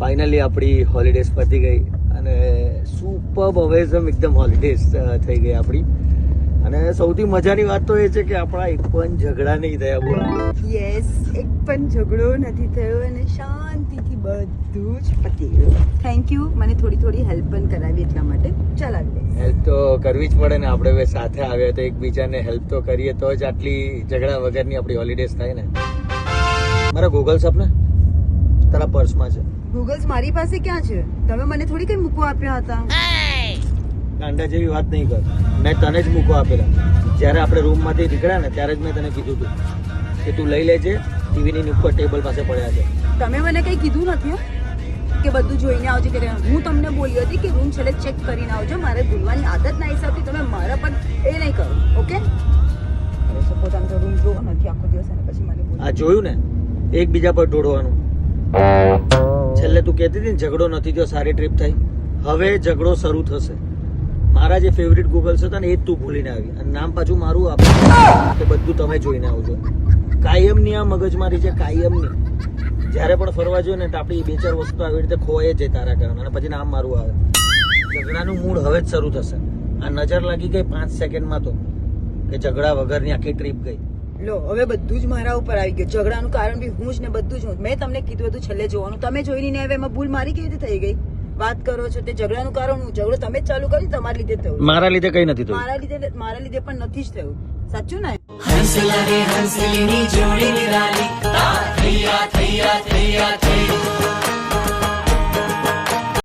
Finally આપણી holidays પતી ગઈ અને સુપર્બ અવેઝમ એકદમ હોલિડેઝ થઈ ગઈ આપણી. અને સૌથી મજાની વાત તો એ છે કે આપણા એક પણ ઝઘડા નહીં થયા. બોલો. યસ, એક પણ ઝઘડો નથી થયો અને શાંતિથી બધું જ પતી ગયું. થેન્ક યુ, મને થોડી હેલ્પ પણ કરાવી એટલા માટે. ચાલ આવી હેલ્પ તો કરવી જ પડે ને, આપણે બે સાથે આવ્યા તો એકબીજાને હેલ્પ તો કરીએ તો જ આટલી ઝઘડા વગરની આપણી હોલિડેઝ થાય ને. મારા ગૂગલ્સ આપને તારા પર્સમાં છે. ગૂગલ્સ મારી પાસે ક્યાં છે? તમે મને થોડી કઈ મૂકવા આપ્યા હતા. ગાંડા જેવી વાત નહીં કર, મેં તને જ મૂકો આપેલા. જ્યારે આપણે રૂમમાંથી નીકળ્યા ને ત્યારે જ મેં તને કીધું હતું કે તું લઈ લેજે, ટીવીની ઉપર ટેબલ પાસે પડ્યા છે. તમે મને કઈ કીધું નથી હો કે બધું જોઈને આવજો કે હું તમને બોલી હતી કે રૂમ છેલ્લે ચેક કરીને આવજો. મારે ભૂલવાની આદત ના હિસાબથી તમે મારા પર એ નહીં કરો. ઓકે, પોતાનો તો રૂમ જોવો નથી આખો દિવસ અને પછી મને બોલો. આ જોયું ને, એકબીજા પર ઢોળવાનું. છેલ્લે તું કહેતી હતી ને ઝઘડો નથી થયો, સારી ટ્રીપ થઈ. હવે ઝઘડો શરૂ થશે. મારા જે ફેવરિટ ગૂગલ્સ હતા ને એ જ તું ભૂલીને આવી અને નામ પાછું મારું આપે તો બધું તમે જોઈને આવજો. કાયમની આ મગજમારી છે, કાયમની. જ્યારે પણ ફરવા જોઈએ ને તો આપણી બે ચાર વસ્તુ આવી રીતે ખોવાય જ તારા કારણે અને પછી નામ મારું આવે. ઝઘડાનું મૂડ હવે જ શરૂ થશે. આ નજર લાગી ગઈ 5 સેકન્ડમાં તો કે ઝઘડા વગરની આખી ટ્રીપ ગઈ. લો, હવે બધું જ મારા ઉપર આવી ગયું. ઝઘડાનું કારણ બી હું જ ને બધું જ હું. મેં તમને કીધું હતું છેલ્લે જોવાનું, તમે જોઈ નહીં. હવે એમાં ભૂલ મારી કેવી રીતે થઈ ગઈ? વાત કરો છો તે ઝઘડાનું કારણ હું. ઝઘડો તમે જ ચાલુ કર્યું, તમારા લીધે થયું. મારા લીધે કઈ નથી થયું. મારા લીધે પણ નથી જ થયું. સાચું ને? હંસલા રે હંસલીની જોડી નિરાલી થૈયા થૈયા થૈયા થઈ